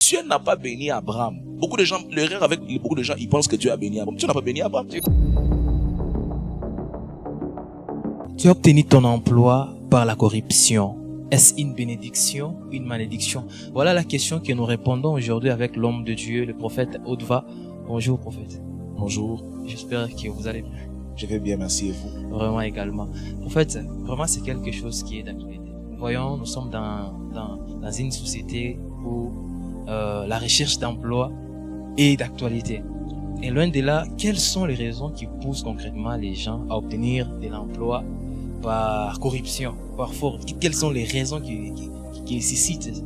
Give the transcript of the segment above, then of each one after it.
Dieu n'a pas béni Abraham. Beaucoup de gens, l'erreur avec beaucoup de gens, ils pensent que Dieu a béni Abraham. Dieu n'a pas béni Abraham. Tu as obtenu ton emploi par la corruption. Est-ce une bénédiction ou une malédiction? Voilà la question que nous répondons aujourd'hui avec l'homme de Dieu, le prophète Odva. Bonjour prophète. Bonjour. J'espère que vous allez bien. Je vais bien, merci et vous? Vraiment également. En fait, vraiment c'est quelque chose qui est d'actualité. Voyons, nous sommes dans une société où la recherche d'emploi est d'actualité. Et loin de là, quelles sont les raisons qui poussent concrètement les gens à obtenir de l'emploi par corruption, par fraude? Quelles sont les raisons qui nécessitent?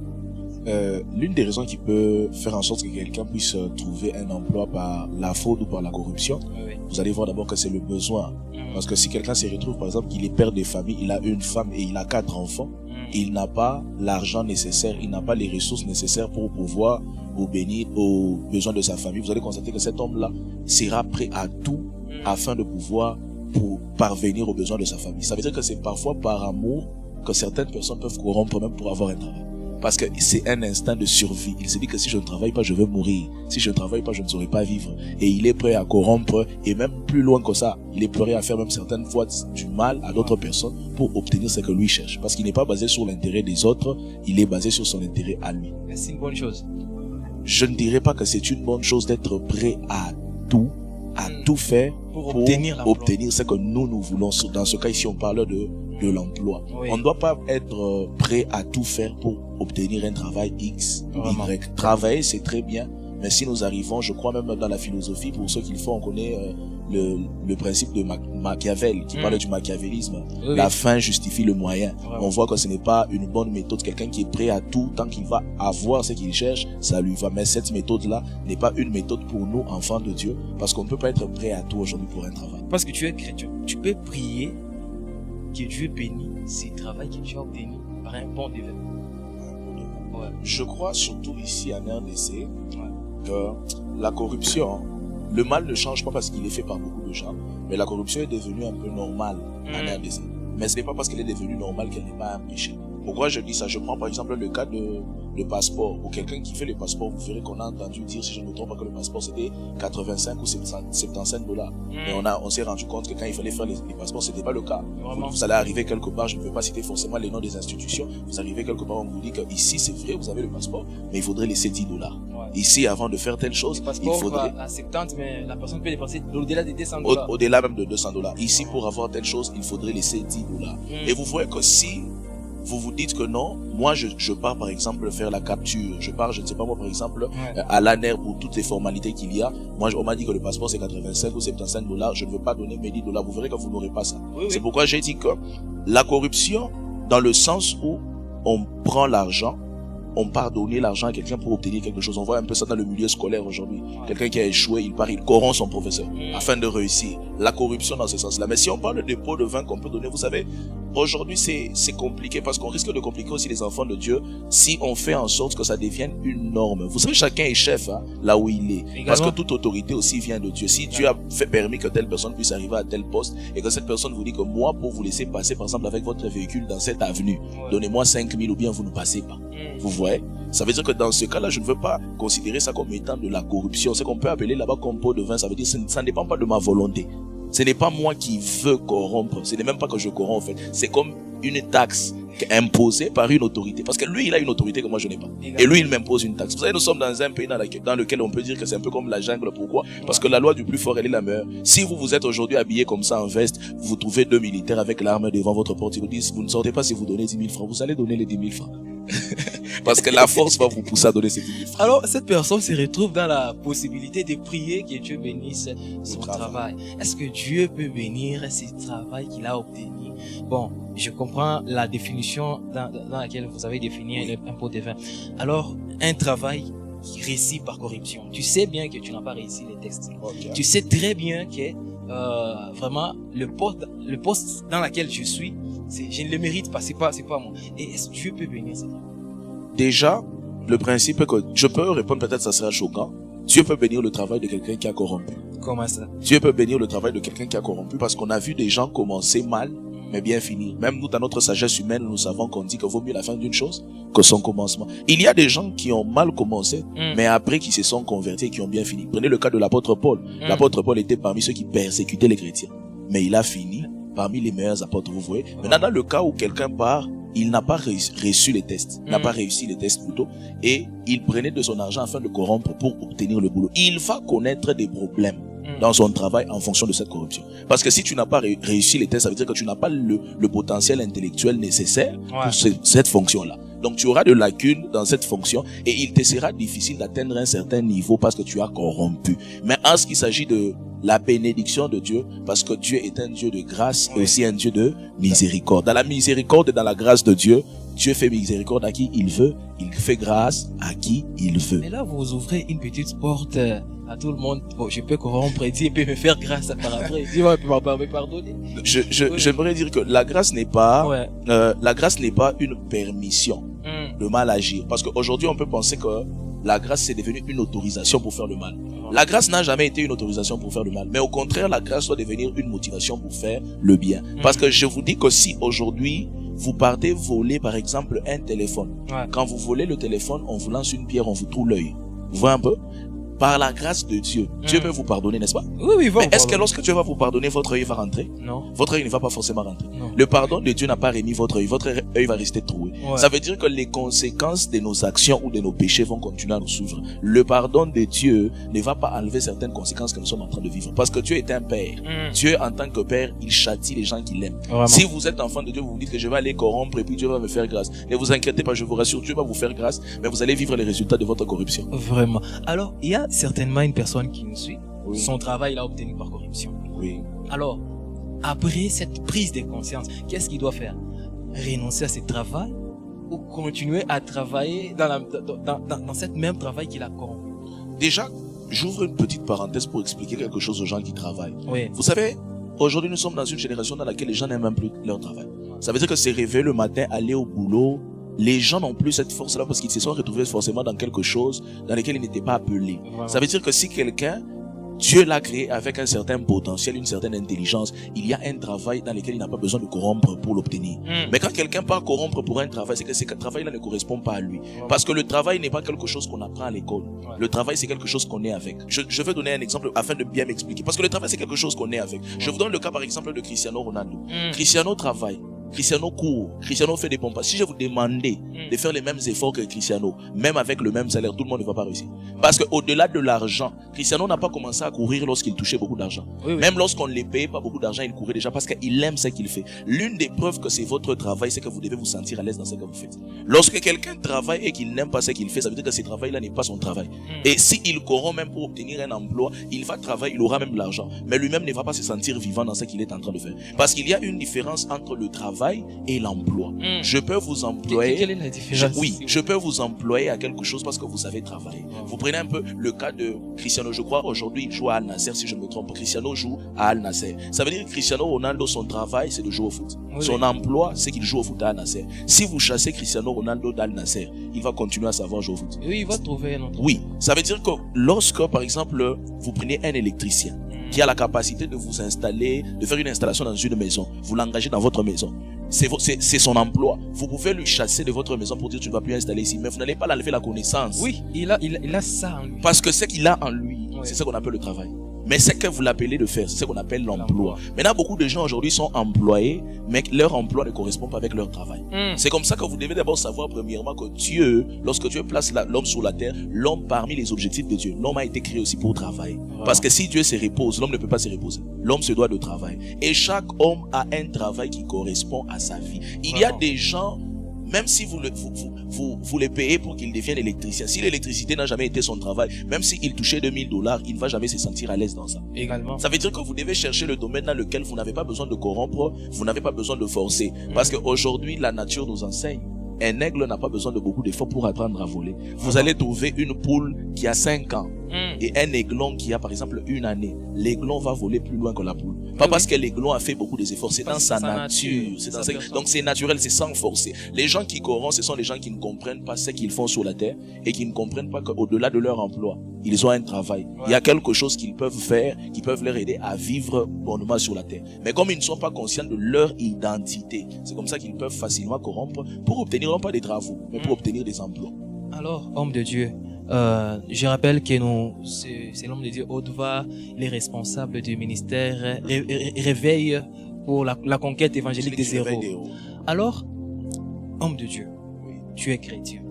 L'une des raisons qui peut faire en sorte que quelqu'un puisse trouver un emploi par la fraude ou par la corruption, Oui. vous allez voir d'abord que c'est le besoin. Parce que si quelqu'un se retrouve, par exemple, qu'il est père de famille, il a une femme et il a 4 enfants, il n'a pas l'argent nécessaire, il n'a pas les ressources nécessaires pour pouvoir obéir aux besoins de sa famille, vous allez constater que cet homme-là sera prêt à tout afin de pouvoir parvenir aux besoins de sa famille. Ça veut dire que c'est parfois par amour que certaines personnes peuvent corrompre même pour avoir un travail. Parce que c'est un instinct de survie. Il se dit que si je ne travaille pas, je vais mourir. Si je ne travaille pas, je ne saurais pas vivre. Et il est prêt à corrompre, et même plus loin que ça, il est prêt à faire même certaines fois du mal à d'autres personnes pour obtenir ce que lui cherche. Parce qu'il n'est pas basé sur l'intérêt des autres, il est basé sur son intérêt à lui. C'est une bonne chose. Je ne dirais pas que c'est une bonne chose d'être prêt à tout faire pour obtenir ce que nous voulons. Dans ce cas ici, on parle de l'emploi. Oui. On ne doit pas être prêt à tout faire pour obtenir un travail X, Vraiment. Y. Travailler, c'est très bien, mais si nous arrivons, je crois même dans la philosophie, pour ceux qui le font, on connaît le principe de Machiavel, qui parle du machiavélisme. Oui. La fin justifie le moyen. Vraiment. On voit que ce n'est pas une bonne méthode. Quelqu'un qui est prêt à tout, tant qu'il va avoir ce qu'il cherche, ça lui va. Mais cette méthode-là n'est pas une méthode pour nous, enfants de Dieu, parce qu'on ne peut pas être prêt à tout aujourd'hui pour un travail. Parce que tu es chrétien, tu peux prier que Dieu bénisse ce travail que tu as obtenu par un bon devin. Ouais. Je crois surtout ici en RDC que la corruption, le mal ne change pas parce qu'il est fait par beaucoup de gens, mais la corruption est devenue un peu normale en RDC. Mais ce n'est pas parce qu'elle est devenue normale qu'elle n'est pas un péché. Pourquoi je dis ça? Je prends par exemple le cas de passeport. Pour quelqu'un qui fait le passeport, vous verrez qu'on a entendu dire, si je ne me trompe pas, que le passeport c'était 85 ou 75 $. Mais on s'est rendu compte que quand il fallait faire les passeports, c'était pas le cas. Vraiment. Vous allez arriver quelque part, je ne veux pas citer forcément les noms des institutions, vous arrivez quelque part, on vous dit que ici c'est vrai, vous avez le passeport, mais il faudrait laisser 10 $. Ouais. Ici, avant de faire telle chose, Le il passeport faudrait... va à 70, mais la personne peut dépenser au-delà des 200 $. Au-delà même de 200 $. Ici, pour avoir telle chose, il faudrait laisser 10 $. Et vous voyez que si vous vous dites que non, moi je pars par exemple faire la capture, je pars, je ne sais pas moi par exemple, à l'ANER pour toutes les formalités qu'il y a. Moi on m'a dit que le passeport c'est 85 ou 75 $, je ne veux pas donner mes 10 $, vous verrez que vous n'aurez pas ça. Oui. C'est pourquoi j'ai dit que la corruption, dans le sens où on prend l'argent, on part donner l'argent à quelqu'un pour obtenir quelque chose. On voit un peu ça dans le milieu scolaire aujourd'hui. Quelqu'un qui a échoué, il part, il corrompt son professeur afin de réussir. La corruption dans ce sens-là. Mais si on parle de pots de vin qu'on peut donner, vous savez, aujourd'hui c'est compliqué parce qu'on risque de compliquer aussi les enfants de Dieu si on fait en sorte que ça devienne une norme. Vous savez, chacun est chef là où il est. Également. Parce que toute autorité aussi vient de Dieu. Si Dieu a fait permis que telle personne puisse arriver à tel poste et que cette personne vous dit que moi, pour vous laisser passer par exemple avec votre véhicule dans cette avenue, donnez-moi 5 000 ou bien vous ne passez pas. Vous voyez? Ça veut dire que dans ce cas-là, je ne veux pas considérer ça comme étant de la corruption. C'est qu'on peut appeler là-bas comme pot de vin. Ça veut dire que ça ne dépend pas de ma volonté. Ce n'est pas moi qui veux corrompre. Ce n'est même pas que je corromps en fait. C'est comme une taxe imposée par une autorité. Parce que lui, il a une autorité que moi je n'ai pas. Et lui, il m'impose une taxe. Vous savez, nous sommes dans un pays dans lequel on peut dire que c'est un peu comme la jungle. Pourquoi? Parce que la loi du plus fort, elle est la meilleure. Si vous êtes aujourd'hui habillé comme ça en veste, vous trouvez 2 militaires avec l'arme devant votre porte, ils vous disent, vous ne sortez pas si vous donnez 10 000 francs. Vous allez donner les 10 000 francs. Parce que la force va vous pousser à donner ces 10 000 francs. Alors, cette personne se retrouve dans la possibilité de prier que Dieu bénisse son travail. Est-ce que Dieu peut bénir ce travail qu'il a obtenu? Bon, je comprends la définition dans laquelle vous avez défini un pot de vin. Alors, un travail qui réussit par corruption. Tu sais bien que tu n'as pas réussi les textes. Okay. Tu sais très bien que vraiment le poste dans lequel je suis, je ne le mérite pas, c'est pas moi. Et est-ce que Dieu peut bénir ce travail? Déjà, le principe est que je peux répondre, peut-être ça sera choquant. Dieu peut bénir le travail de quelqu'un qui a corrompu. Comment ça? Dieu peut bénir le travail de quelqu'un qui a corrompu parce qu'on a vu des gens commencer mal mais bien finir. Même nous, dans notre sagesse humaine, nous savons qu'on dit que vaut mieux la fin d'une chose que son commencement. Il y a des gens qui ont mal commencé, mais après qui se sont convertis et qui ont bien fini. Prenez le cas de l'apôtre Paul. L'apôtre Paul était parmi ceux qui persécutaient les chrétiens, mais il a fini parmi les meilleurs apôtres, vous voyez. Maintenant, dans le cas où quelqu'un part, il n'a pas reçu les tests, n'a pas réussi les tests plutôt, et il prenait de son argent afin de corrompre pour obtenir le boulot. Il va connaître des problèmes dans son travail en fonction de cette corruption. Parce que si tu n'as pas réussi les tests, ça veut dire que tu n'as pas le potentiel intellectuel nécessaire pour cette fonction-là. Donc tu auras de lacunes dans cette fonction et il te sera difficile d'atteindre un certain niveau parce que tu as corrompu. Mais en ce qui s'agit de la bénédiction de Dieu, parce que Dieu est un Dieu de grâce et aussi un Dieu de miséricorde. Dans la miséricorde et dans la grâce de Dieu, Dieu fait miséricorde à qui il veut, il fait grâce à qui il veut. Mais là, vous ouvrez une petite porte à tout le monde. Bon, je peux corrompre et Dieu peut me faire grâce par après. Dieu va me pardonner. J'aimerais dire que la grâce n'est pas, la grâce n'est pas une permission de mal agir. Parce qu'aujourd'hui, on peut penser que la grâce, c'est devenu une autorisation pour faire le mal. La grâce n'a jamais été une autorisation pour faire le mal. Mais au contraire, la grâce doit devenir une motivation pour faire le bien. Parce que je vous dis que si aujourd'hui, vous partez voler, par exemple, un téléphone. Quand vous volez le téléphone, on vous lance une pierre, on vous trouve l'œil. Vous voyez un peu? Par la grâce de Dieu, Dieu peut vous pardonner, n'est-ce pas? Oui, mais est-ce que lorsque Dieu va vous pardonner, votre œil va rentrer? Non. Votre œil ne va pas forcément rentrer. Non. Le pardon de Dieu n'a pas remis votre œil va rester troué. Ça veut dire que les conséquences de nos actions ou de nos péchés vont continuer à nous suivre. Le pardon de Dieu ne va pas enlever certaines conséquences que nous sommes en train de vivre. Parce que Dieu est un père. Dieu, en tant que père, il châtie les gens qu'il aime. Si vous êtes enfant de Dieu, vous vous dites que je vais aller corrompre et puis Dieu va me faire grâce. Ne vous inquiétez pas, je vous rassure, Dieu va vous faire grâce, mais vous allez vivre les résultats de votre corruption. Vraiment. Alors, il y a certainement une personne qui nous suit, son travail l'a obtenu par corruption. Alors, après cette prise de conscience, qu'est-ce qu'il doit faire? Renoncer à ce travail ou continuer à travailler dans cette même travail qu'il a corrompu? Déjà, j'ouvre une petite parenthèse pour expliquer quelque chose aux gens qui travaillent. Vous savez, aujourd'hui nous sommes dans une génération dans laquelle les gens n'aiment même plus leur travail. Ça veut dire que se réveiller le matin, aller au boulot, les gens n'ont plus cette force-là parce qu'ils se sont retrouvés forcément dans quelque chose dans lequel ils n'étaient pas appelés. Ça veut dire que si quelqu'un, Dieu l'a créé avec un certain potentiel, une certaine intelligence, il y a un travail dans lequel il n'a pas besoin de corrompre pour l'obtenir. Mais quand quelqu'un part corrompre pour un travail, c'est que ce travail-là ne correspond pas à lui. Parce que le travail n'est pas quelque chose qu'on apprend à l'école. Le travail, c'est quelque chose qu'on est avec. Je vais donner un exemple afin de bien m'expliquer. Parce que le travail, c'est quelque chose qu'on est avec. Je vous donne le cas par exemple de Cristiano Ronaldo. Cristiano travaille. Cristiano court, Cristiano fait des pompes. Si je vous demandais de faire les mêmes efforts que Cristiano, même avec le même salaire, tout le monde ne va pas réussir. Parce qu'au-delà de l'argent, Cristiano n'a pas commencé à courir lorsqu'il touchait beaucoup d'argent. Même lorsqu'on ne les payait pas beaucoup d'argent, il courait déjà parce qu'il aime ce qu'il fait. L'une des preuves que c'est votre travail, c'est que vous devez vous sentir à l'aise dans ce que vous faites. Lorsque quelqu'un travaille et qu'il n'aime pas ce qu'il fait, ça veut dire que ce travail-là n'est pas son travail. Et s'il corrompt même pour obtenir un emploi, il va travailler, il aura même de l'argent. Mais lui-même ne va pas se sentir vivant dans ce qu'il est en train de faire. Parce qu'il y a une différence entre le travail et l'emploi. Je peux vous employer. Quelle est la différence? Je peux vous employer à quelque chose parce que vous savez travailler. Vous prenez un peu le cas de Cristiano. Je crois aujourd'hui il joue à Al Nasser, si je me trompe. Cristiano joue à Al Nasser. Ça veut dire que Cristiano Ronaldo, son travail, c'est de jouer au foot. Son emploi, c'est qu'il joue au foot à Al Nasser. Si vous chassez Cristiano Ronaldo d'Al Nasser, il va continuer à savoir jouer au foot. Oui, il va trouver un autre. Oui, ça veut dire que lorsque, par exemple, vous prenez un électricien qui a la capacité de vous installer, de faire une installation dans une maison, vous l'engagez dans votre maison. C'est son emploi. Vous pouvez lui chasser de votre maison pour dire tu ne vas plus installer ici, mais vous n'allez pas l'enlever la connaissance. Oui, il a ça en lui. Parce que ce qu'il a en lui, c'est ce qu'on appelle le travail. Mais ce que vous l'appelez de faire, c'est ce qu'on appelle l'emploi. Maintenant, beaucoup de gens aujourd'hui sont employés, mais leur emploi ne correspond pas avec leur travail. C'est comme ça que vous devez d'abord savoir premièrement que Dieu, lorsque Dieu place l'homme sur la terre, l'homme parmi les objectifs de Dieu, l'homme a été créé aussi pour travailler. Parce que si Dieu se repose, l'homme ne peut pas se reposer. L'homme se doit de travail. Et chaque homme a un travail qui correspond à sa vie. Il y a des gens, même si vous les payez pour qu'il devienne électricien, si l'électricité n'a jamais été son travail, même s'il touchait $2000, il ne va jamais se sentir à l'aise dans ça. Également. Ça veut dire que vous devez chercher le domaine dans lequel vous n'avez pas besoin de corrompre, vous n'avez pas besoin de forcer. Parce qu'aujourd'hui, la nature nous enseigne. Un aigle n'a pas besoin de beaucoup d'efforts pour apprendre à voler. Vous allez trouver une poule qui a 5 ans. Et un aiglon qui a par exemple une année, l'aiglon va voler plus loin que la poule. Pas parce que l'aiglon a fait beaucoup d'efforts, c'est dans sa nature. Donc c'est naturel, c'est sans forcer. Les gens qui corrompent, ce sont les gens qui ne comprennent pas ce qu'ils font sur la terre et qui ne comprennent pas qu'au-delà de leur emploi, ils ont un travail. Il y a quelque chose qu'ils peuvent faire, qui peuvent leur aider à vivre bonnement sur la terre. Mais comme ils ne sont pas conscients de leur identité, c'est comme ça qu'ils peuvent facilement corrompre pour obtenir non pas des travaux, mais pour obtenir des emplois. Alors, homme de Dieu, je rappelle que c'est l'homme de Dieu Audva, les responsables du ministère réveillent pour la conquête évangélique des héros. Alors, homme de Dieu, tu es chrétien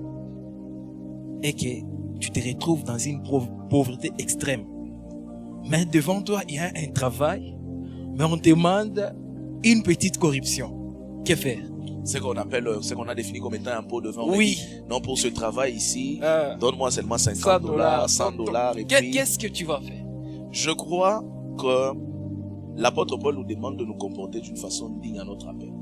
et que tu te retrouves dans une pauvreté extrême. Mais devant toi, il y a un travail, mais on demande une petite corruption. Que faire? Ce qu'on appelle, ce qu'on a défini comme étant un pot de vin. Oui. Non, pour ce travail ici, donne-moi seulement $50, $100. Et puis, qu'est-ce que tu vas faire? Je crois que l'apôtre Paul nous demande de nous comporter d'une façon digne à notre appel.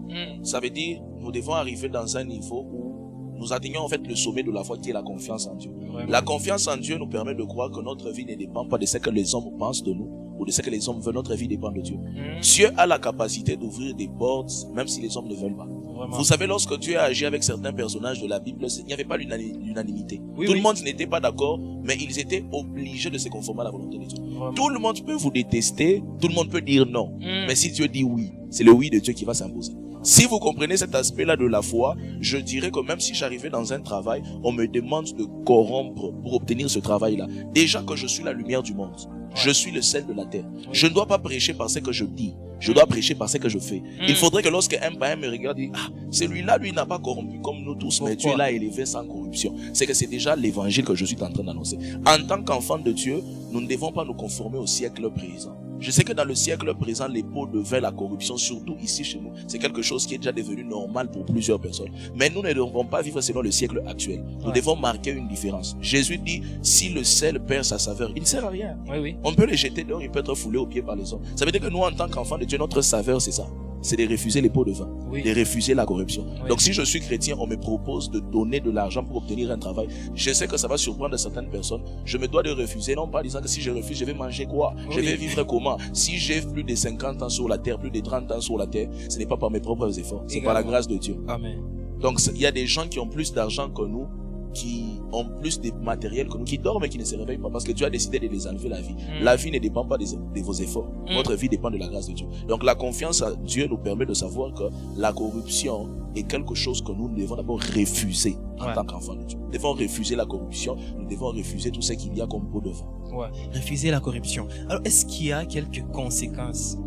Ça veut dire, nous devons arriver dans un niveau où nous atteignons en fait le sommet de la foi qui est la confiance en Dieu. Vraiment. La confiance en Dieu nous permet de croire que notre vie ne dépend pas de ce que les hommes pensent de nous ou de ce que les hommes veulent. Notre vie dépend de Dieu. Dieu a la capacité d'ouvrir des portes même si les hommes ne veulent pas. Vraiment. Vous savez, lorsque Dieu a agi avec certains personnages de la Bible, il n'y avait pas l'unanimité. Tout le monde n'était pas d'accord, mais ils étaient obligés de se conformer à la volonté de Dieu. Vraiment. Tout le monde peut vous détester, tout le monde peut dire non. Mais si Dieu dit oui, c'est le oui de Dieu qui va s'imposer. Si vous comprenez cet aspect-là de la foi, je dirais que même si j'arrivais dans un travail, on me demande de corrompre pour obtenir ce travail-là. Déjà que je suis la lumière du monde, je suis le sel de la terre. Je ne dois pas prêcher par ce que je dis, je dois prêcher par ce que je fais. Il faudrait que lorsque un païen me regarde, il dit, ah, celui-là, lui, n'a pas corrompu comme nous tous, mais Dieu l'a élevé sans corruption. C'est que c'est déjà l'évangile que je suis en train d'annoncer. En tant qu'enfant de Dieu, nous ne devons pas nous conformer au siècle présent. Je sais que dans le siècle présent, les pots de vin, la corruption, surtout ici chez nous, c'est quelque chose qui est déjà devenu normal pour plusieurs personnes. Mais nous ne devons pas vivre selon le siècle actuel. Nous devons marquer une différence. Jésus dit, si le sel perd sa saveur, il ne sert à rien. On peut le jeter dehors, il peut être foulé aux pieds par les hommes. Ça veut dire que nous, en tant qu'enfants de Dieu, notre saveur, c'est ça. C'est de refuser les pots de vin, de refuser la corruption. Donc si je suis chrétien, on me propose de donner de l'argent pour obtenir un travail. Je sais que ça va surprendre certaines personnes. Je me dois de refuser, non pas en disant que si je refuse, je vais manger quoi? Je vais vivre comment? Si j'ai plus de 50 ans sur la terre, plus de 30 ans sur la terre, ce n'est pas par mes propres efforts, c'est par la grâce de Dieu. Amen. Donc il y a des gens qui ont plus d'argent que nous, qui ont plus de matériel que nous, qui dorment et qui ne se réveillent pas parce que Dieu a décidé de les enlever la vie. La vie ne dépend pas de vos efforts. Votre vie dépend de la grâce de Dieu. Donc la confiance à Dieu nous permet de savoir que la corruption est quelque chose que nous devons d'abord refuser en tant qu'enfants de Dieu. Nous devons refuser la corruption, nous devons refuser tout ce qu'il y a comme pot de vin. Refuser la corruption. Alors est-ce qu'il y a quelques conséquences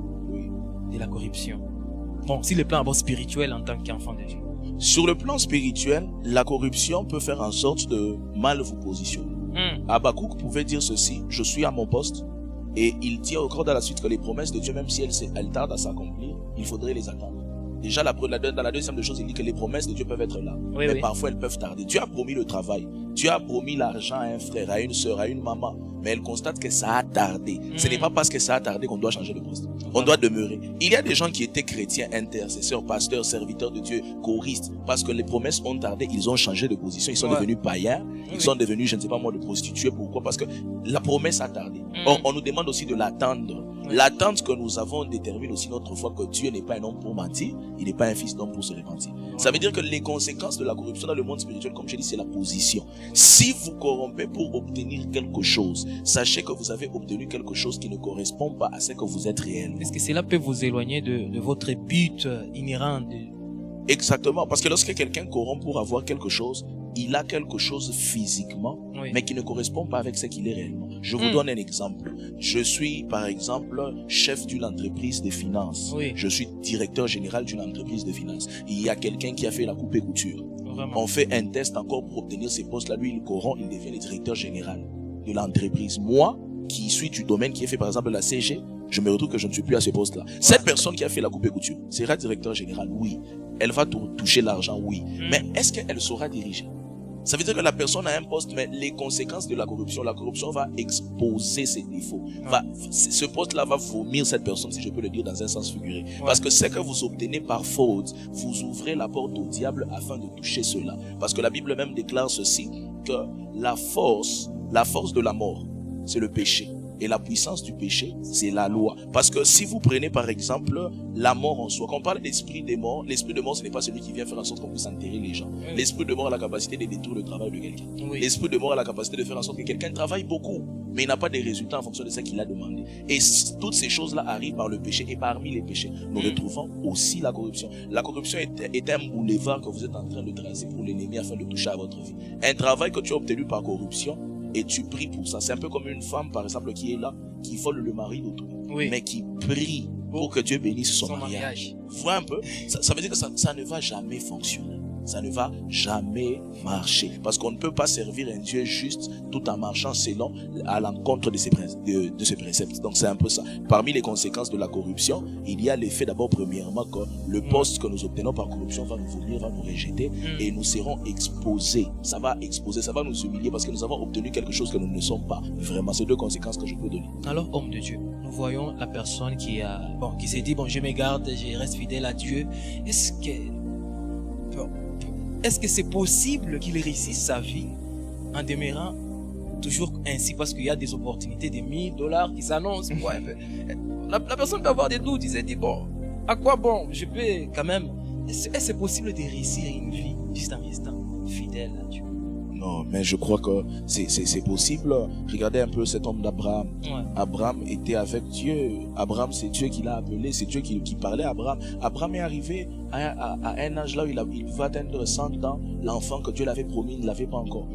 de la corruption? Bon, si le plan d'abord spirituel en tant qu'enfant de Dieu. Sur le plan spirituel, la corruption peut faire en sorte de mal vous positionner. Habakkuk pouvait dire ceci, je suis à mon poste, et il dit encore dans la suite que les promesses de Dieu, même si elles tardent à s'accomplir, il faudrait les attendre. Déjà, dans la deuxième chose, il dit que les promesses de Dieu peuvent être là, mais parfois elles peuvent tarder. Dieu a promis le travail, Dieu a promis l'argent à un frère, à une soeur, à une maman, mais elle constate que ça a tardé. Ce n'est pas parce que ça a tardé qu'on doit changer de poste. On doit demeurer. Il y a des gens qui étaient chrétiens, intercesseurs, pasteurs, serviteurs de Dieu, choristes, parce que les promesses ont tardé, ils ont changé de position, ils sont devenus païens, ils sont devenus, je ne sais pas moi, de prostituées. Pourquoi? Parce que la promesse a tardé. On nous demande aussi de l'attendre. L'attente que nous avons détermine aussi notre foi que Dieu n'est pas un homme pour mentir, il n'est pas un fils d'homme pour se repentir. Ça veut dire que les conséquences de la corruption dans le monde spirituel, comme je dis, c'est la position. Si vous corrompez pour obtenir quelque chose, sachez que vous avez obtenu quelque chose qui ne correspond pas à ce que vous êtes réellement. Est-ce que cela peut vous éloigner de votre but inhérent Exactement, parce que lorsque quelqu'un corrompt pour avoir quelque chose, il a quelque chose physiquement, mais qui ne correspond pas avec ce qu'il est réellement. Je vous donne un exemple. Je suis, par exemple, chef d'une entreprise de finances. Je suis directeur général d'une entreprise de finances. Il y a quelqu'un qui a fait la coupe et couture. Vraiment. On fait un test encore pour obtenir ces postes-là. Lui, il corrompt, il devient le directeur général de l'entreprise. Moi, qui suis du domaine qui est fait, par exemple, la CG, je me retrouve que je ne suis plus à ce poste-là. Cette personne qui a fait la coupe et couture sera directeur général, oui. Elle va toucher l'argent, oui. Mais est-ce qu'elle saura diriger? Ça veut dire que la personne a un poste, mais les conséquences de la corruption va exposer ses défauts. Ce poste-là va vomir cette personne, si je peux le dire dans un sens figuré. Parce que ce que vous obtenez par faute, vous ouvrez la porte au diable afin de toucher cela. Parce que la Bible même déclare ceci, que la force de la mort, c'est le péché. Et la puissance du péché, c'est la loi. Parce que si vous prenez par exemple la mort en soi, quand on parle d'esprit de mort, ce n'est pas celui qui vient faire en sorte qu'on puisse enterrer les gens. Oui. L'esprit de mort a la capacité de détruire le travail de quelqu'un. Oui. L'esprit de mort a la capacité de faire en sorte que quelqu'un travaille beaucoup, mais il n'a pas de résultats en fonction de ce qu'il a demandé. Et toutes ces choses-là arrivent par le péché. Et parmi les péchés, nous retrouvons aussi la corruption. La corruption est un boulevard que vous êtes en train de tracer pour l'ennemi afin de toucher à votre vie. Un travail que tu as obtenu par corruption, et tu pries pour ça. C'est un peu comme une femme, par exemple, qui est là, qui vole le mari d'autrui, Oui. mais qui prie pour que Dieu bénisse son mariage. Vous voyez un peu? Ça veut dire que ça ne va jamais fonctionner. Ça ne va jamais marcher. Parce qu'on ne peut pas servir un Dieu juste tout en marchant selon, à l'encontre de ses préceptes. Donc c'est un peu ça. Parmi les conséquences de la corruption, il y a l'effet d'abord premièrement que le poste que nous obtenons par corruption va nous vomir, va nous rejeter et nous serons exposés. Ça va exposer, ça va nous humilier parce que nous avons obtenu quelque chose que nous ne sommes pas vraiment. C'est deux conséquences que je peux donner. Alors, homme de Dieu, nous voyons la personne qui s'est dit, je me garde, je reste fidèle à Dieu. Est-ce que c'est possible qu'il réussisse sa vie en demeurant toujours ainsi parce qu'il y a des opportunités de $1000 qui s'annoncent? La personne peut avoir des doutes, il s'est dit, à quoi bon? Je peux quand même... Est-ce que c'est possible de réussir une vie juste en restant fidèle à Dieu? Non, mais je crois que c'est possible. Regardez un peu cet homme d'Abraham. Ouais. Abraham était avec Dieu. Abraham, c'est Dieu qui l'a appelé. C'est Dieu qui parlait à Abraham. Abraham est arrivé à un âge là où il va atteindre 100 ans. L'enfant que Dieu l'avait promis, il ne l'avait pas encore.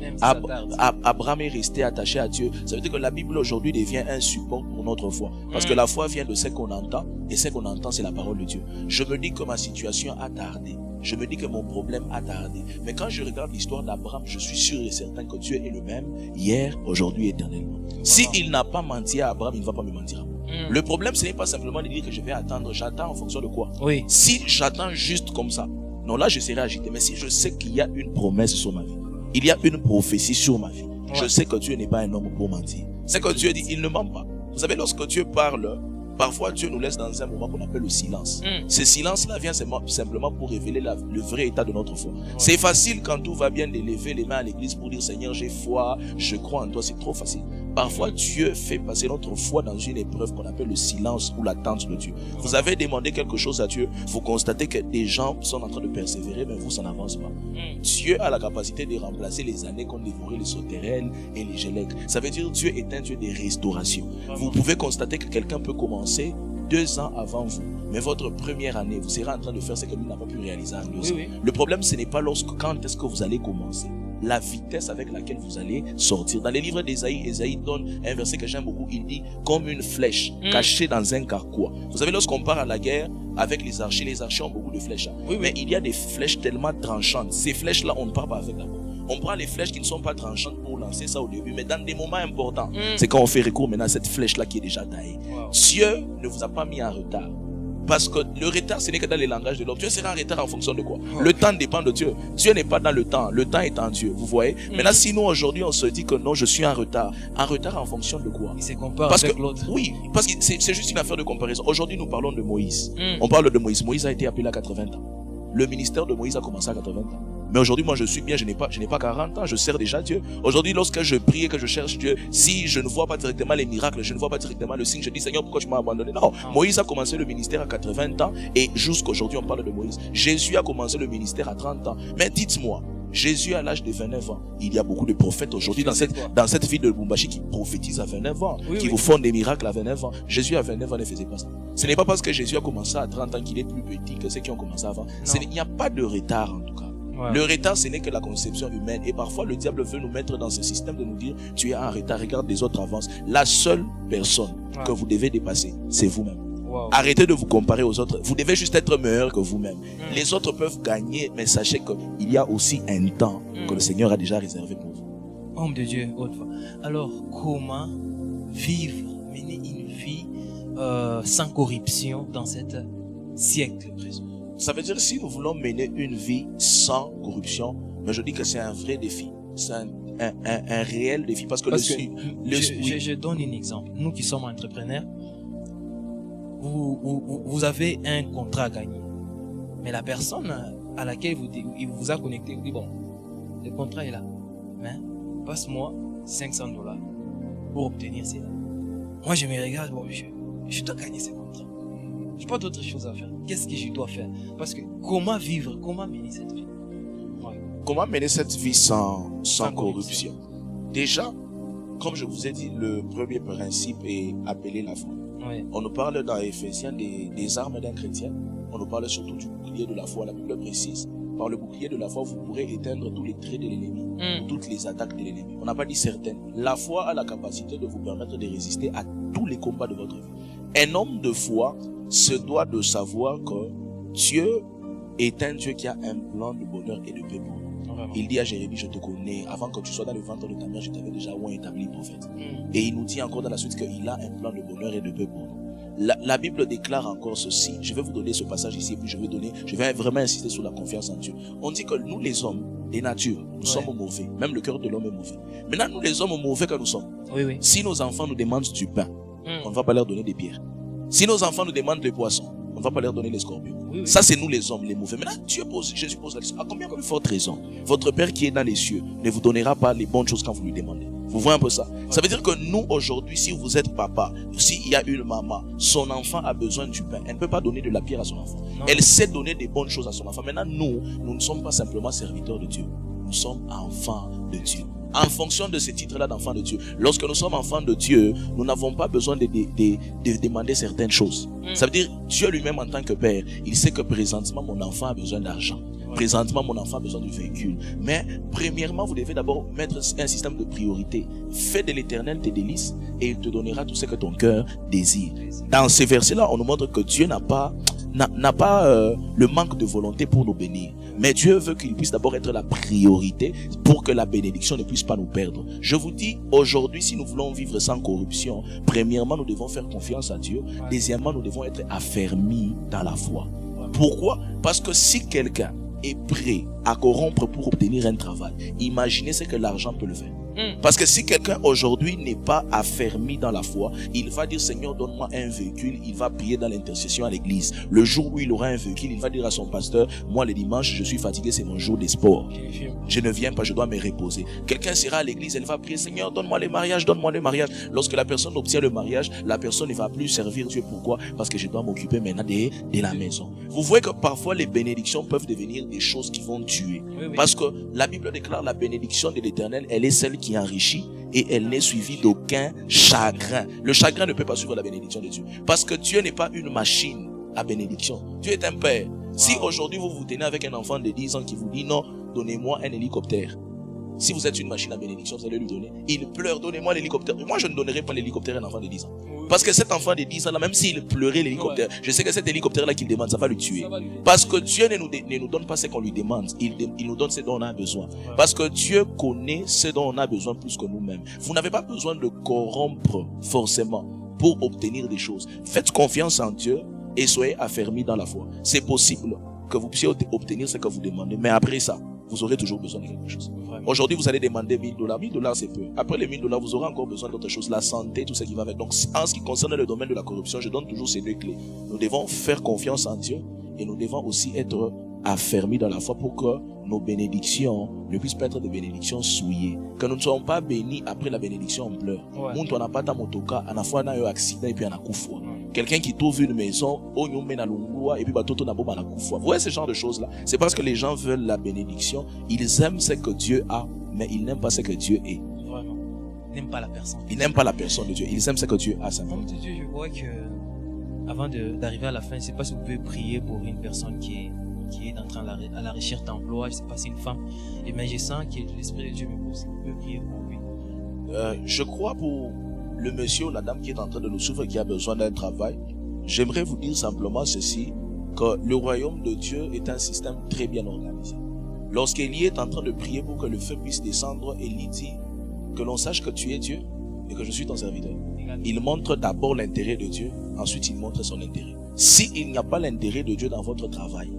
Abraham est resté attaché à Dieu. Ça veut dire que la Bible aujourd'hui devient un support pour notre foi. Parce que la foi vient de ce qu'on entend. Et ce qu'on entend, c'est la parole de Dieu. Je me dis que ma situation a tardé. Je me dis que mon problème a tardé. Mais quand je regarde l'histoire d'Abraham, je suis sûr et certain que Dieu est le même hier, aujourd'hui, éternellement. Si il n'a pas menti à Abraham, il ne va pas me mentir à moi. Le problème, ce n'est pas simplement de dire que je vais attendre. J'attends en fonction de quoi? Oui. Si j'attends juste comme ça, non, là je serai agité. Mais si je sais qu'il y a une promesse sur ma vie, il y a une prophétie sur ma vie, je sais que Dieu n'est pas un homme pour mentir. C'est que Dieu dit, il ne ment pas. Vous savez, lorsque Dieu parle, parfois Dieu nous laisse dans un moment qu'on appelle le silence. Ce silence-là vient simplement pour révéler le vrai état de notre foi. C'est facile quand tout va bien de lever les mains à l'église pour dire, Seigneur, j'ai foi, je crois en toi. C'est trop facile. Parfois, Dieu fait passer notre foi dans une épreuve qu'on appelle le silence ou l'attente de Dieu. Vous avez demandé quelque chose à Dieu, vous constatez que des gens sont en train de persévérer, mais vous, ça n'avance pas. Dieu a la capacité de remplacer les années qu'ont dévoré les sauterelles et les gélèques. Ça veut dire Dieu est un Dieu de restauration. Vous pouvez constater que quelqu'un peut commencer 2 ans avant vous, mais votre première année, vous serez en train de faire ce que lui n'a pas pu réaliser en 2 ans. Oui. Le problème, ce n'est pas quand est-ce que vous allez commencer, la vitesse avec laquelle vous allez sortir. Dans les livres d'Ésaïe, Ésaïe donne un verset que j'aime beaucoup. Il dit comme une flèche cachée dans un carquois. Vous savez, lorsqu'on part à la guerre avec les archers ont beaucoup de flèches. Mais il y a des flèches tellement tranchantes. Ces flèches-là, on ne part pas avec d'abord. On prend les flèches qui ne sont pas tranchantes pour lancer ça au début, mais dans des moments importants. C'est quand on fait recours maintenant à cette flèche-là qui est déjà taillée. Dieu ne vous a pas mis en retard. Parce que le retard, ce n'est que dans les langages de l'homme. Dieu sera en retard en fonction de quoi? Le temps dépend de Dieu. Dieu n'est pas dans le temps. Le temps est en Dieu. Vous voyez? Maintenant, si nous, aujourd'hui, on se dit que non, je suis en retard en fonction de quoi? Il se compare avec l'autre. Oui, parce que c'est juste une affaire de comparaison. Aujourd'hui, nous parlons de Moïse. On parle de Moïse. Moïse a été appelé à 80 ans. Le ministère de Moïse a commencé à 80 ans. Mais aujourd'hui, moi, je suis bien, je n'ai pas 40 ans, je sers déjà Dieu. Aujourd'hui, lorsque je prie et que je cherche Dieu, si je ne vois pas directement les miracles, je ne vois pas directement le signe, je dis, Seigneur, pourquoi tu m'as abandonné? Non, Moïse a commencé le ministère à 80 ans et jusqu'aujourd'hui, on parle de Moïse. Jésus a commencé le ministère à 30 ans. Mais dites-moi, Jésus à l'âge de 29 ans, il y a beaucoup de prophètes aujourd'hui dans cette ville de Lubumbashi qui prophétisent à 29 ans, qui vous font des miracles à 29 ans. Jésus à 29 ans ne faisait pas ça. Ce n'est pas parce que Jésus a commencé à 30 ans qu'il est plus petit que ceux qui ont commencé avant. Il n'y a pas de retard en tout cas. Le retard, ce n'est que la conception humaine. Et parfois, le diable veut nous mettre dans ce système de nous dire, tu es en retard, regarde les autres avancent. La seule personne que vous devez dépasser, c'est vous-même. Arrêtez de vous comparer aux autres. Vous devez juste être meilleur que vous-même. Les autres peuvent gagner, mais sachez qu'il y a aussi un temps que le Seigneur a déjà réservé pour vous. Homme de Dieu, autrefois. Alors, comment vivre, mener une vie sans corruption dans cet siècle présent? Ça veut dire si nous voulons mener une vie sans corruption, mais je dis que c'est un vrai défi. C'est un réel défi parce que je donne un exemple. Nous qui sommes entrepreneurs, vous avez un contrat à gagner. Mais la personne à laquelle il vous a connecté vous dit, bon, le contrat est là. Mais passe-moi $500. pour obtenir cela. Moi, je me regarde, bon, je dois gagner ce contrat. Je n'ai pas d'autre chose à faire. Qu'est-ce que je dois faire? Parce que comment vivre, comment mener cette vie? Ouais. Comment mener cette vie sans corruption? Déjà, comme je vous ai dit, le premier principe est appeler la foi. Ouais. On nous parle dans Éphésiens des armes d'un chrétien. On nous parle surtout du bouclier de la foi. La Bible précise, par le bouclier de la foi, vous pourrez éteindre tous les traits de l'ennemi, toutes les attaques de l'ennemi. On n'a pas dit certaines. La foi a la capacité de vous permettre de résister à tous les combats de votre vie. Un homme de foi se doit de savoir que Dieu est un Dieu qui a un plan de bonheur et de paix pour nous. Il dit à Jérémie, je te connais, avant que tu sois dans le ventre de ta mère, je t'avais déjà établi prophète. Et il nous dit encore dans la suite qu'il a un plan de bonheur et de paix pour nous. La Bible déclare encore ceci. Je vais vous donner ce passage ici, puis je vais vraiment insister sur la confiance en Dieu. On dit que nous les hommes, des natures, nous sommes mauvais. Même le cœur de l'homme est mauvais. Maintenant, nous les hommes mauvais que nous sommes. Oui. Si nos enfants nous demandent du pain, on ne va pas leur donner des pierres. Si nos enfants nous demandent des poissons, on ne va pas leur donner les scorpions. Oui. Ça, c'est nous les hommes, les mauvais. Maintenant, Jésus pose la question. À combien plus forte raison, votre Père qui est dans les cieux ne vous donnera pas les bonnes choses quand vous lui demandez? Vous voyez un peu ça? Ça veut dire que nous, aujourd'hui, si vous êtes papa, s'il y a une maman, son enfant a besoin du pain. Elle ne peut pas donner de la pierre à son enfant. Non. Elle sait donner des bonnes choses à son enfant. Maintenant, nous ne sommes pas simplement serviteurs de Dieu. Nous sommes enfants de Dieu. En fonction de ce titre-là d'enfant de Dieu, lorsque nous sommes enfants de Dieu, nous n'avons pas besoin de demander certaines choses. Ça veut dire, Dieu lui-même en tant que Père, il sait que présentement, mon enfant a besoin d'argent. Présentement, mon enfant a besoin de véhicule. Mais, premièrement, vous devez d'abord mettre un système de priorité. Fais de l'Éternel tes délices et il te donnera tout ce que ton cœur désire. Dans ces versets-là, on nous montre que Dieu n'a pas le manque de volonté pour nous bénir. Mais Dieu veut qu'il puisse d'abord être la priorité pour que la bénédiction ne puisse pas nous perdre. Je vous dis, aujourd'hui, si nous voulons vivre sans corruption, premièrement, nous devons faire confiance à Dieu. Deuxièmement, nous devons être affermis dans la foi. Pourquoi? Parce que si quelqu'un est prêt à corrompre pour obtenir un travail, imaginez ce que l'argent peut le faire. Parce que si quelqu'un aujourd'hui n'est pas affermi dans la foi, il va dire Seigneur donne-moi un véhicule, il va prier dans l'intercession à l'église. Le jour où il aura un véhicule, il va dire à son pasteur, moi le dimanche je suis fatigué, c'est mon jour des sports, je ne viens pas, je dois me reposer. Quelqu'un sera à l'église, elle va prier Seigneur donne-moi le mariage, donne-moi le mariage. Lorsque la personne obtient le mariage, la personne ne va plus servir Dieu. Pourquoi? Parce que je dois m'occuper maintenant de la maison. Vous voyez que parfois les bénédictions peuvent devenir des choses qui vont tuer. Parce que la Bible déclare la bénédiction de l'Éternel, elle est celle qui enrichit et elle n'est suivie d'aucun chagrin. Le chagrin ne peut pas suivre la bénédiction de Dieu. Parce que Dieu n'est pas une machine à bénédiction. Dieu est un père. Si aujourd'hui vous vous tenez avec un enfant de 10 ans qui vous dit non, donnez-moi un hélicoptère. Si vous êtes une machine à bénédiction, vous allez lui donner. Il pleure, donnez-moi l'hélicoptère. Moi, je ne donnerai pas l'hélicoptère à un enfant de 10 ans. Parce que cet enfant de 10 ans, là, même s'il pleurait l'hélicoptère, je sais que cet hélicoptère-là qu'il demande, ça va le tuer. Parce que Dieu ne nous donne pas ce qu'on lui demande. Il nous donne ce dont on a besoin. Parce que Dieu connaît ce dont on a besoin plus que nous-mêmes. Vous n'avez pas besoin de corrompre forcément pour obtenir des choses. Faites confiance en Dieu et soyez affermis dans la foi. C'est possible que vous puissiez obtenir ce que vous demandez. Mais après ça, vous aurez toujours besoin de quelque chose. Aujourd'hui, vous allez demander $1000. $1000, c'est peu. Après les $1000, vous aurez encore besoin d'autres choses. La santé, tout ce qui va avec. Donc, en ce qui concerne le domaine de la corruption, je donne toujours ces deux clés. Nous devons faire confiance en Dieu et nous devons aussi être affermis dans la foi pour que nos bénédictions ne puissent pas être des bénédictions souillées. Que nous ne soyons pas bénis après la bénédiction en pleurs.Muntu anapata motoka, anafua na yo accident et puis anakufwa. Quelqu'un qui trouve une maison, et puis batoto na bomba anakufwa. Vous voyez ce genre de choses-là? C'est parce que les gens veulent la bénédiction. Ils aiment ce que Dieu a, mais ils n'aiment pas ce que Dieu est. Vraiment. Ils n'aiment pas la personne. Ils n'aiment pas la personne de Dieu. Ils aiment ce que Dieu a. Homme de Dieu, je vois que avant d'arriver à la fin, je ne sais pas si vous pouvez prier pour une personne qui est en train à la recherche d'emploi. Je ne sais pas si c'est une femme. Mais je sens que l'Esprit de Dieu me pousse. Vous pouvez prier pour lui. Je crois pour le monsieur ou la dame qui est en train de nous suivre et qui a besoin d'un travail. J'aimerais vous dire simplement ceci, que le royaume de Dieu est un système très bien organisé. Lorsqu'Élie est en train de prier pour que le feu puisse descendre, Élie dit que l'on sache que tu es Dieu et que je suis ton serviteur. Il montre d'abord l'intérêt de Dieu, ensuite il montre son intérêt. S'il n'y a pas l'intérêt de Dieu dans votre travail,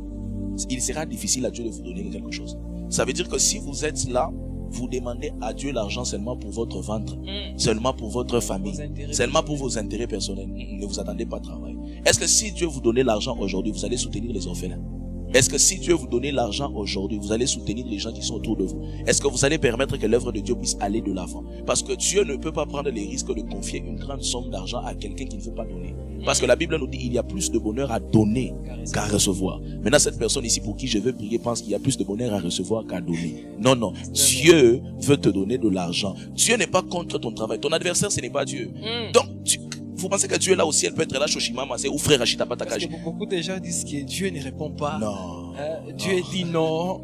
il sera difficile à Dieu de vous donner quelque chose. Ça veut dire que si vous êtes là, vous demandez à Dieu l'argent seulement pour votre ventre, seulement pour votre famille, seulement pour vos intérêts personnels. Ne vous attendez pas à travailler. Est-ce que si Dieu vous donnait l'argent aujourd'hui, vous allez soutenir les orphelins? Est-ce que si Dieu vous donne l'argent aujourd'hui, vous allez soutenir les gens qui sont autour de vous? Est-ce que vous allez permettre que l'œuvre de Dieu puisse aller de l'avant? Parce que Dieu ne peut pas prendre les risques de confier une grande somme d'argent à quelqu'un qui ne veut pas donner. Parce que la Bible nous dit il y a plus de bonheur à donner qu'à recevoir. Maintenant, cette personne ici pour qui je veux prier pense qu'il y a plus de bonheur à recevoir qu'à donner. Non, non. Dieu veut te donner de l'argent. Dieu n'est pas contre ton travail. Ton adversaire, ce n'est pas Dieu. Donc, vous pensez que Dieu est là aussi, elle peut être là, Shoshimama, ou frère Rachita Patakaji. Beaucoup de gens disent que Dieu ne répond pas. Non. Dieu dit non.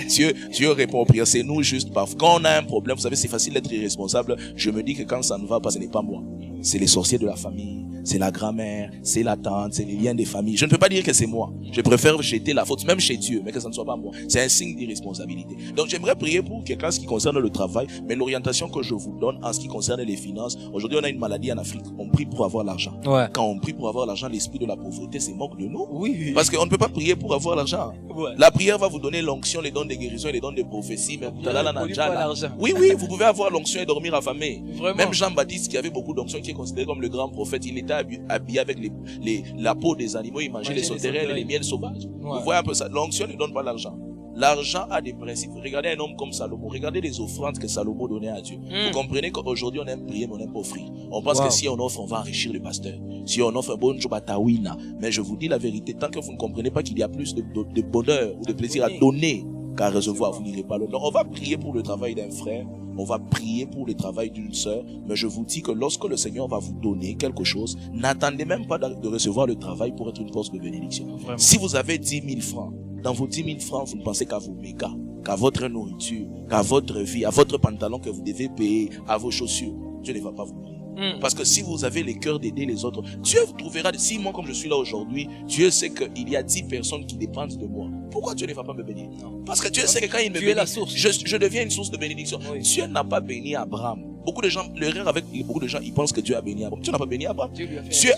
Dieu répond aux prières. C'est nous juste parfois. Quand on a un problème, vous savez, c'est facile d'être irresponsable. Je me dis que quand ça ne va pas, ce n'est pas moi. C'est les sorciers de la famille, c'est la grand-mère, c'est la tante, c'est les liens des familles. Je ne peux pas dire que c'est moi. Je préfère jeter la faute, même chez Dieu, mais que ça ne soit pas moi. C'est un signe d'irresponsabilité. Donc j'aimerais prier pour quelqu'un en ce qui concerne le travail, mais l'orientation que je vous donne en ce qui concerne les finances. Aujourd'hui, on a une maladie en Afrique. On prie pour avoir l'argent. Ouais. Quand on prie pour avoir l'argent, l'esprit de la pauvreté se moque de nous. Oui. Parce qu'on ne peut pas prier pour avoir l'argent. Ouais. La prière va vous donner l'onction, les dons de guérison et les dons de prophétie. Mais l'argent. oui, vous pouvez avoir l'onction et dormir affamé. Vraiment. Même Jean-Baptiste qui avait beaucoup d'onction, qui est considéré comme le grand prophète, il était habillé avec la peau des animaux, il mangeait les sauterelles et les miels sauvages. Ouais. Vous voyez un peu ça. L'onction ne donne pas l'argent. L'argent a des principes. Regardez un homme comme Salomon. Regardez les offrandes que Salomon donnait à Dieu. Vous comprenez qu'aujourd'hui, on aime prier, mais on n'aime pas offrir. On pense que si on offre, on va enrichir le pasteur. Si on offre un bon job à Tawina. Mais je vous dis la vérité, tant que vous ne comprenez pas qu'il y a plus de bonheur ou de plaisir à donner qu'à recevoir, vous n'irez pas loin. Donc, on va prier pour le travail d'un frère. On va prier pour le travail d'une sœur. Mais je vous dis que lorsque le Seigneur va vous donner quelque chose, n'attendez même pas de recevoir le travail pour être une force de bénédiction. Vraiment. Si vous avez 10 000 francs, dans vos 10 000 francs, vous ne pensez qu'à vos mégas, qu'à votre nourriture, qu'à votre vie, à votre pantalon que vous devez payer, à vos chaussures. Dieu ne va pas vous bénir. Parce que si vous avez le cœur d'aider les autres, Dieu vous trouvera. Si moi, comme je suis là aujourd'hui, Dieu sait qu'il y a 10 personnes qui dépendent de moi. Pourquoi Dieu ne va pas me bénir? Non. Parce que Dieu sait que quand il me bénit, je deviens une source de bénédiction. Oui. Dieu n'a pas béni Abraham. Beaucoup de gens, l'erreur avec beaucoup de gens, ils pensent que Dieu a béni Abraham. Dieu n'a pas béni Abraham. Dieu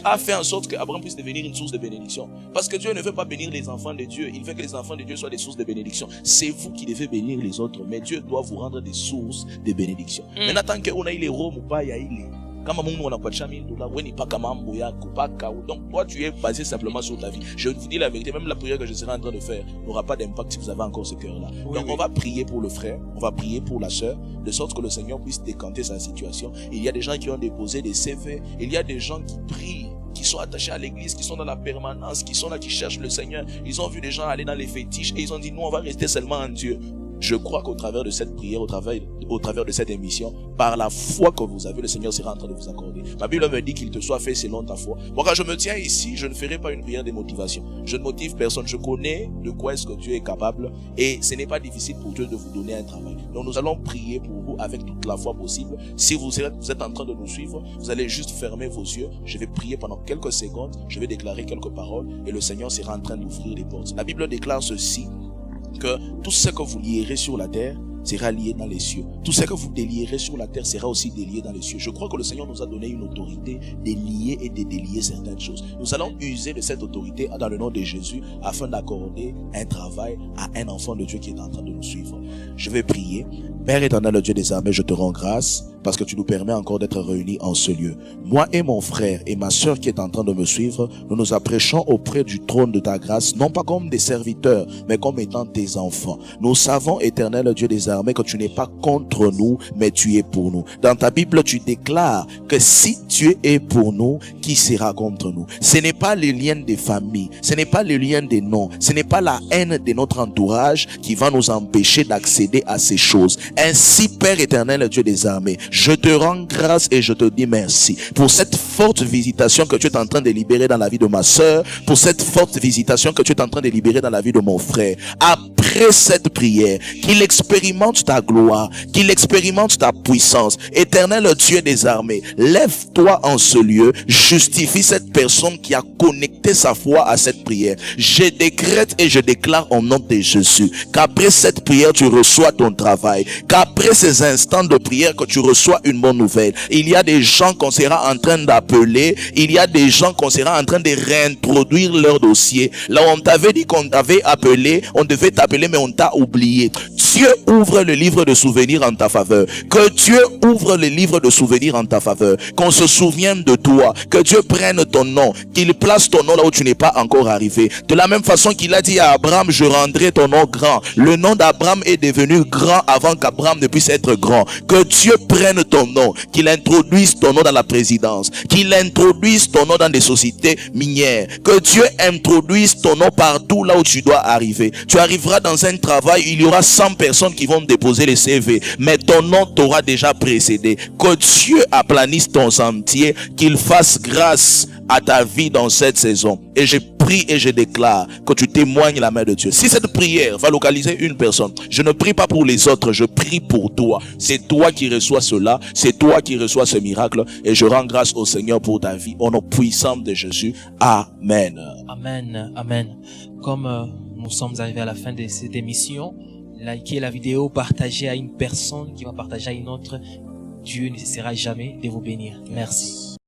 a fait en sorte qu'Abraham puisse devenir une source de bénédiction. Parce que Dieu ne veut pas bénir les enfants de Dieu. Il veut que les enfants de Dieu soient des sources de bénédiction. C'est vous qui devez bénir les autres. Mais Dieu doit vous rendre des sources de bénédiction. Maintenant, tant qu'on a eu les roms ou pas, il y a eu les... Donc toi tu es basé simplement sur ta vie. Je vous dis la vérité, même la prière que je serai en train de faire n'aura pas d'impact si vous avez encore ce cœur là. Donc on va prier pour le frère, on va prier pour la sœur, de sorte que le Seigneur puisse décanter sa situation. Il y a des gens qui ont déposé des CV, il y a des gens qui prient, qui sont attachés à l'église, qui sont dans la permanence, qui sont là, qui cherchent le Seigneur. Ils ont vu des gens aller dans les fétiches et ils ont dit nous on va rester seulement en Dieu. Je crois qu'au travers de cette prière, au travers de cette émission, par la foi que vous avez, le Seigneur sera en train de vous accorder. Ma Bible me dit qu'il te soit fait selon ta foi. Moi, quand je me tiens ici, je ne ferai pas une prière de motivation. Je ne motive personne. Je connais de quoi est-ce que Dieu est capable et ce n'est pas difficile pour Dieu de vous donner un travail. Donc, nous allons prier pour vous avec toute la foi possible. Si vous êtes en train de nous suivre, vous allez juste fermer vos yeux. Je vais prier pendant quelques secondes. Je vais déclarer quelques paroles et le Seigneur sera en train d'ouvrir les portes. La Bible déclare ceci, que tout ce que vous lierez sur la terre sera lié dans les cieux. Tout ce que vous délierez sur la terre sera aussi délié dans les cieux. Je crois que le Seigneur nous a donné une autorité de lier et de délier certaines choses. Nous allons user de cette autorité dans le nom de Jésus afin d'accorder un travail à un enfant de Dieu qui est en train de nous suivre. Je vais prier. Père éternel, le Dieu des armées, je te rends grâce parce que tu nous permets encore d'être réunis en ce lieu. Moi et mon frère et ma sœur qui est en train de me suivre, nous nous approchons auprès du trône de ta grâce, non pas comme des serviteurs, mais comme étant tes enfants. Nous savons, éternel Dieu des armées, que tu n'es pas contre nous, mais tu es pour nous. Dans ta Bible, tu déclares que si Dieu est pour nous, qui sera contre nous? Ce n'est pas le lien des familles, ce n'est pas le lien des noms, ce n'est pas la haine de notre entourage qui va nous empêcher d'accéder à ces choses. Ainsi, Père éternel, Dieu des armées, je te rends grâce et je te dis merci pour cette forte visitation que tu es en train de libérer dans la vie de ma sœur, pour cette forte visitation que tu es en train de libérer dans la vie de mon frère. Après cette prière, qu'il expérimente ta gloire, qu'il expérimente ta puissance. Éternel Dieu des armées, lève-toi en ce lieu, justifie cette personne qui a connecté sa foi à cette prière. Je décrète et je déclare au nom de Jésus qu'après cette prière, tu reçois ton travail, qu'après ces instants de prière, que tu reçois une bonne nouvelle. Il y a des gens qu'on sera en train d'appeler, il y a des gens qu'on sera en train de réintroduire leur dossier. Là où on t'avait dit qu'on t'avait appelé, on devait t'appeler mais on t'a oublié. Dieu ouvre le livre de souvenirs en ta faveur. Que Dieu ouvre le livre de souvenirs en ta faveur. Qu'on se souvienne de toi. Que Dieu prenne ton nom. Qu'il place ton nom là où tu n'es pas encore arrivé. De la même façon qu'il a dit à Abraham, je rendrai ton nom grand. Le nom d'Abraham est devenu grand avant qu'Abraham ne puisse être grand. Que Dieu prenne ton nom. Qu'il introduise ton nom dans la présidence. Qu'il introduise ton nom dans des sociétés minières. Que Dieu introduise ton nom partout là où tu dois arriver. Tu arriveras dans un travail, il y aura 100 personnes qui vont déposer les CV, mais ton nom t'aura déjà précédé. Que Dieu aplanisse ton sentier, qu'il fasse grâce à ta vie dans cette saison. Et je prie et je déclare que tu témoignes la main de Dieu. Si cette prière va localiser une personne, je ne prie pas pour les autres, je prie pour toi. C'est toi qui reçois cela, c'est toi qui reçois ce miracle, et je rends grâce au Seigneur pour ta vie. Au nom puissant de Jésus. Amen. Amen. Amen. Comme nous sommes arrivés à la fin de cette émission, likez la vidéo, partagez à une personne qui va partager à une autre. Dieu ne cessera jamais de vous bénir. Merci.